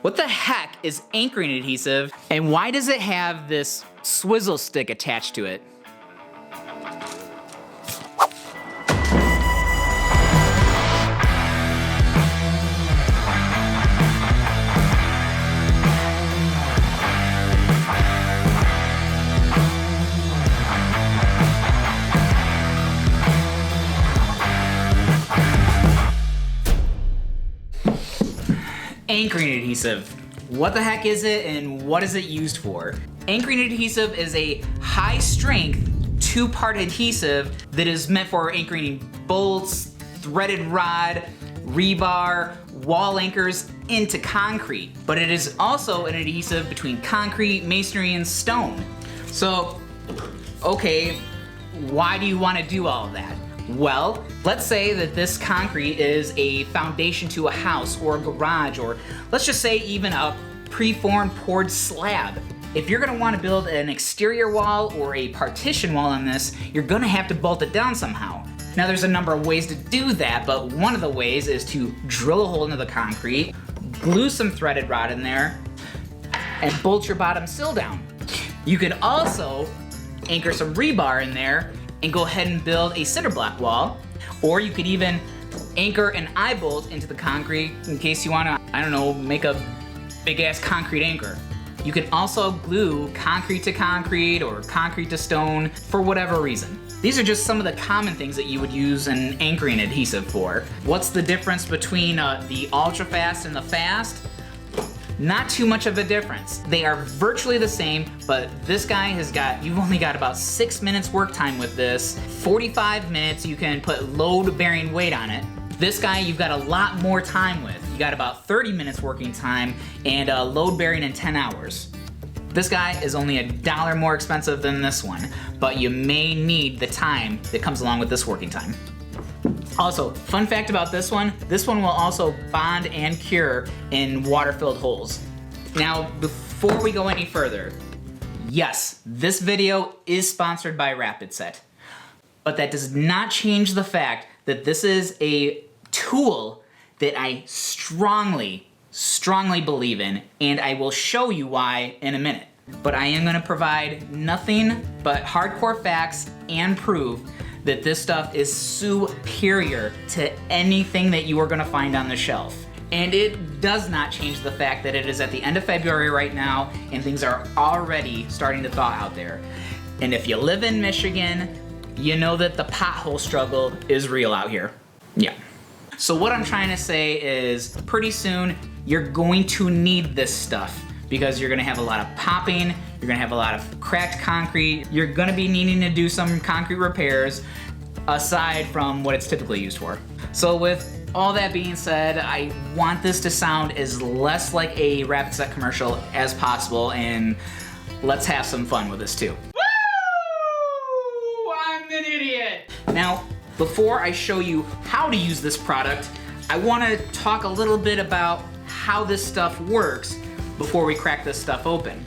What the heck is anchoring adhesive, and why does it have this swizzle stick attached to it? Anchoring adhesive. What the heck is it and what is it used for? Anchoring adhesive is a high strength two-part adhesive that is meant for anchoring bolts, threaded rod, rebar, wall anchors into concrete. But it is also an adhesive between concrete, masonry, and stone. So, okay, why do you want to do all of that? Well, let's say that this concrete is a foundation to a house or a garage, or let's just say even a preformed poured slab. If you're gonna wanna build an exterior wall or a partition wall on this, you're gonna have to bolt it down somehow. Now there's a number of ways to do that, but one of the ways is to drill a hole into the concrete, glue some threaded rod in there, and bolt your bottom sill down. You could also anchor some rebar in there and go ahead and build a cinder block wall, or you could even anchor an eye bolt into the concrete in case you wanna, I don't know, make a big ass concrete anchor. You can also glue concrete to concrete or concrete to stone for whatever reason. These are just some of the common things that you would use an anchoring adhesive for. What's the difference between the ultra fast and the fast? Not too much of a difference. They are virtually the same, but this guy you've only got about 6 minutes work time with this. 45 minutes, you can put load bearing weight on it. This guy, you've got a lot more time with. You got about 30 minutes working time and load bearing in 10 hours. This guy is only $1 more expensive than this one, but you may need the time that comes along with this working time. Also, fun fact about this one will also bond and cure in water-filled holes. Now, before we go any further, yes, this video is sponsored by Rapid Set, but that does not change the fact that this is a tool that I strongly believe in, and I will show you why in a minute. But I am gonna provide nothing but hardcore facts and proof that this stuff is superior to anything that you are gonna find on the shelf. And it does not change the fact that it is at the end of February right now and things are already starting to thaw out there. And if you live in Michigan, you know that the pothole struggle is real out here. Yeah. So what I'm trying to say is pretty soon you're going to need this stuff because you're gonna have a lot of popping, you're gonna have a lot of cracked concrete, you're gonna be needing to do some concrete repairs aside from what it's typically used for. So with all that being said, I want this to sound as less like a Rapid Set commercial as possible, and let's have some fun with this too. Woo! I'm an idiot! Now, before I show you how to use this product, I wanna talk a little bit about how this stuff works before we crack this stuff open.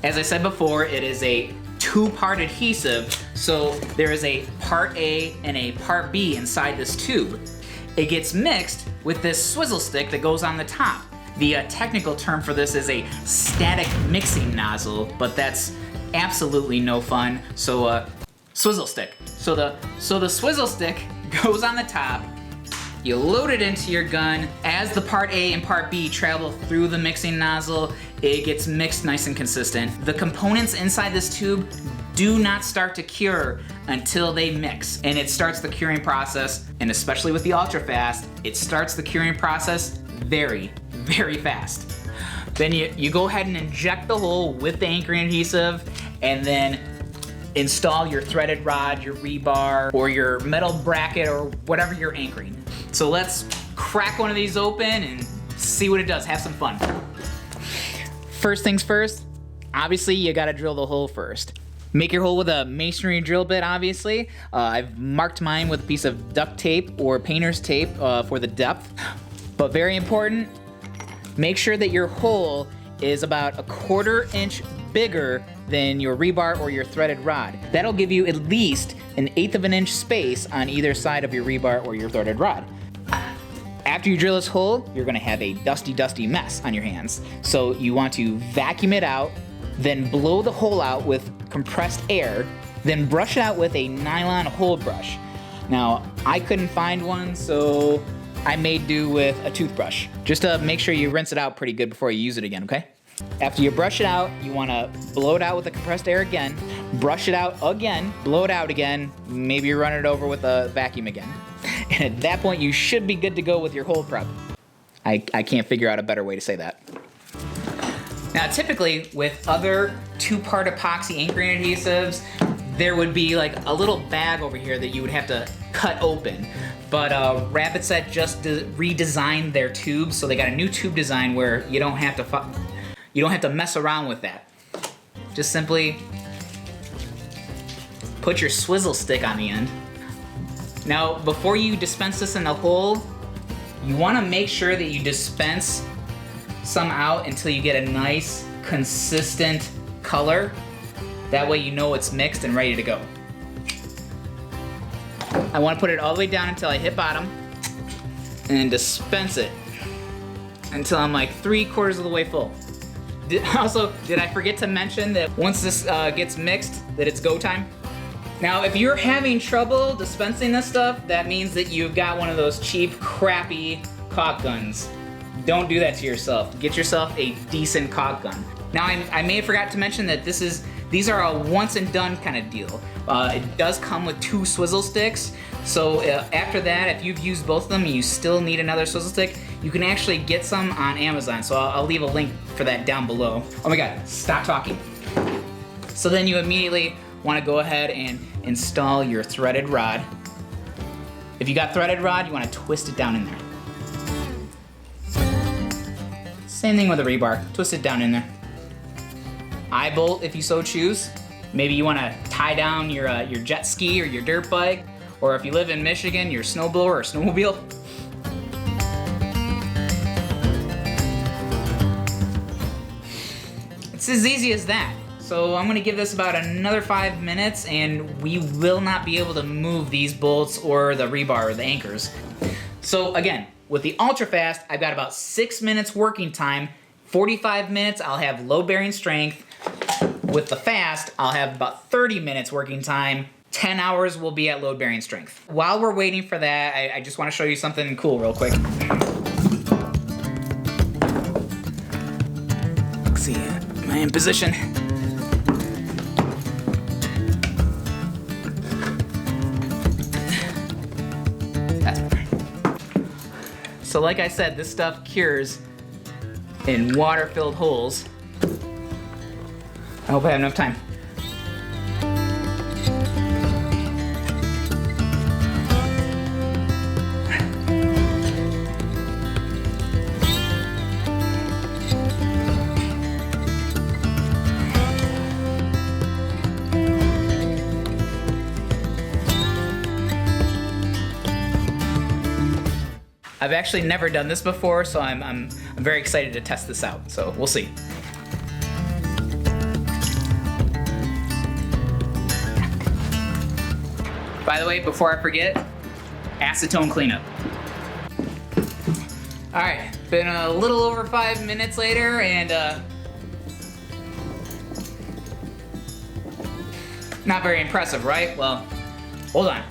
As I said before, it is a two-part adhesive, so there is a part A and a part B inside this tube. It gets mixed with this swizzle stick that goes on the top. The technical term for this is a static mixing nozzle, but that's absolutely no fun, so swizzle stick. So the swizzle stick goes on the top, you load it into your gun. As the part A and part B travel through the mixing nozzle, it gets mixed nice and consistent. The components inside this tube do not start to cure until they mix, and it starts the curing process, and especially with the ultra fast, it starts the curing process very, very fast. Then you go ahead and inject the hole with the anchoring adhesive, and then install your threaded rod, your rebar, or your metal bracket, or whatever you're anchoring. So let's crack one of these open and see what it does. Have some fun. First things first, obviously you gotta drill the hole first. Make your hole with a masonry drill bit, obviously. I've marked mine with a piece of duct tape or painter's tape for the depth. But very important, make sure that your hole is about 1/4 inch bigger than your rebar or your threaded rod. That'll give you at least 1/8 of an inch space on either side of your rebar or your threaded rod. After you drill this hole, you're gonna have a dusty mess on your hands. So you want to vacuum it out, then blow the hole out with compressed air, then brush it out with a nylon hole brush. Now, I couldn't find one, so I made do with a toothbrush. Just to make sure you rinse it out pretty good before you use it again, okay? After you brush it out, you wanna blow it out with the compressed air again, brush it out again, blow it out again, maybe run it over with a vacuum again. And at that point, you should be good to go with your hole prep. I can't figure out a better way to say that. Now, typically, with other two-part epoxy anchoring adhesives, there would be like a little bag over here that you would have to cut open. But Rapid Set just redesigned their tubes, so they got a new tube design where you don't have to mess around with that. Just simply put your swizzle stick on the end. Now, before you dispense this in the hole, you want to make sure that you dispense some out until you get a nice, consistent color. That way you know it's mixed and ready to go. I want to put it all the way down until I hit bottom and dispense it until I'm like 3/4 of the way full. Did I forget to mention that once this gets mixed, that it's go time? Now, if you're having trouble dispensing this stuff, that means that you've got one of those cheap, crappy caulk guns. Don't do that to yourself. Get yourself a decent caulk gun. Now, I may have forgot to mention that these are a once and done kind of deal. It does come with 2 swizzle sticks. So after that, if you've used both of them and you still need another swizzle stick, you can actually get some on Amazon. So I'll leave a link for that down below. Oh my God, stop talking. So then you immediately want to go ahead and install your threaded rod. If you got threaded rod, you want to twist it down in there. Same thing with the rebar, twist it down in there. Eye bolt if you so choose. Maybe you want to tie down your jet ski or your dirt bike, or if you live in Michigan, your snowblower or snowmobile. It's as easy as that. So I'm gonna give this about another 5 minutes and we will not be able to move these bolts or the rebar or the anchors. So again, with the ultra fast, I've got about 6 minutes working time. 45 minutes, I'll have load bearing strength. With the fast, I'll have about 30 minutes working time. 10 hours will be at load bearing strength. While we're waiting for that, I just wanna show you something cool real quick. Let's see, am I in position? So like I said, this stuff cures in water-filled holes. I hope I have enough time. I've actually never done this before, so I'm very excited to test this out. So we'll see. By the way, before I forget, acetone cleanup. All right, been a little over 5 minutes later, and not very impressive, right? Well, hold on.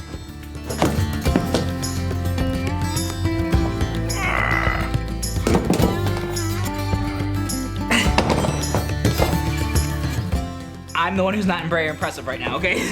I'm the one who's not very impressive right now, okay?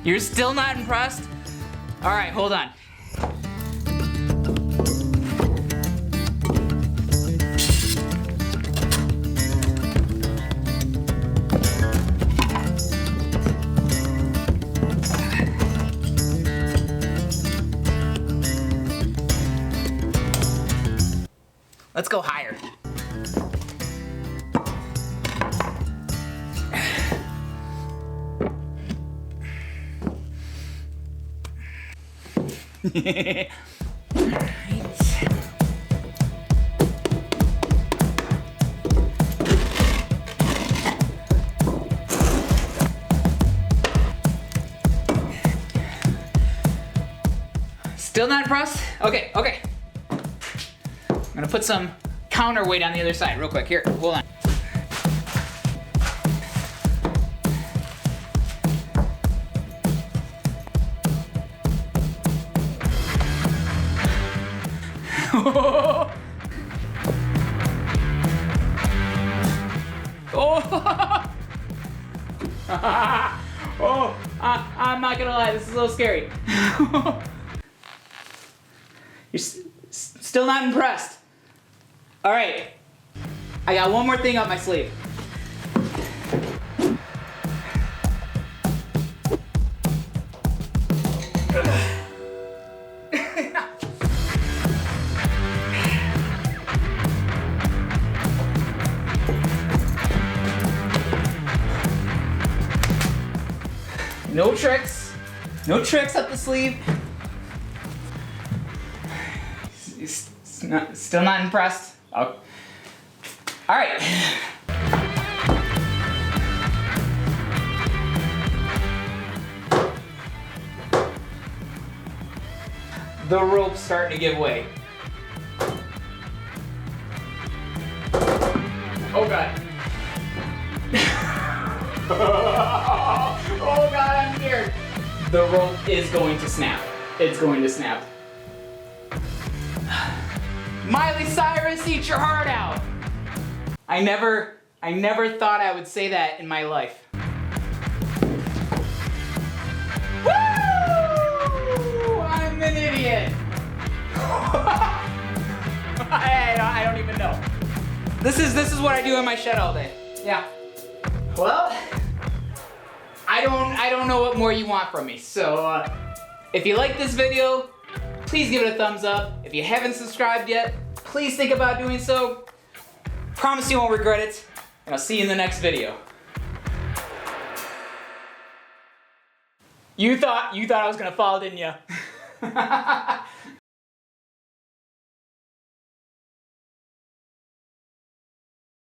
You're still not impressed? All right, hold on. Let's go higher. Still not impressed? Okay, okay. I'm gonna put some counterweight on the other side real quick. Here, hold on. Oh, I'm not gonna lie, this is a little scary. You're still not impressed. All right, I got one more thing up my sleeve. No tricks. No tricks up the sleeve. Still not impressed. Oh. All right. The rope's starting to give way. Oh God. Oh God, I'm scared. The rope is going to snap. It's going to snap. Miley Cyrus, eat your heart out. I never thought I would say that in my life. Woo! I'm an idiot. I don't even know. This is what I do in my shed all day. Yeah. Well, I don't know what more you want from me. So if you like this video, please give it a thumbs up. If you haven't subscribed yet, please think about doing so. Promise you won't regret it, and I'll see you in the next video. You thought I was gonna fall, didn't you?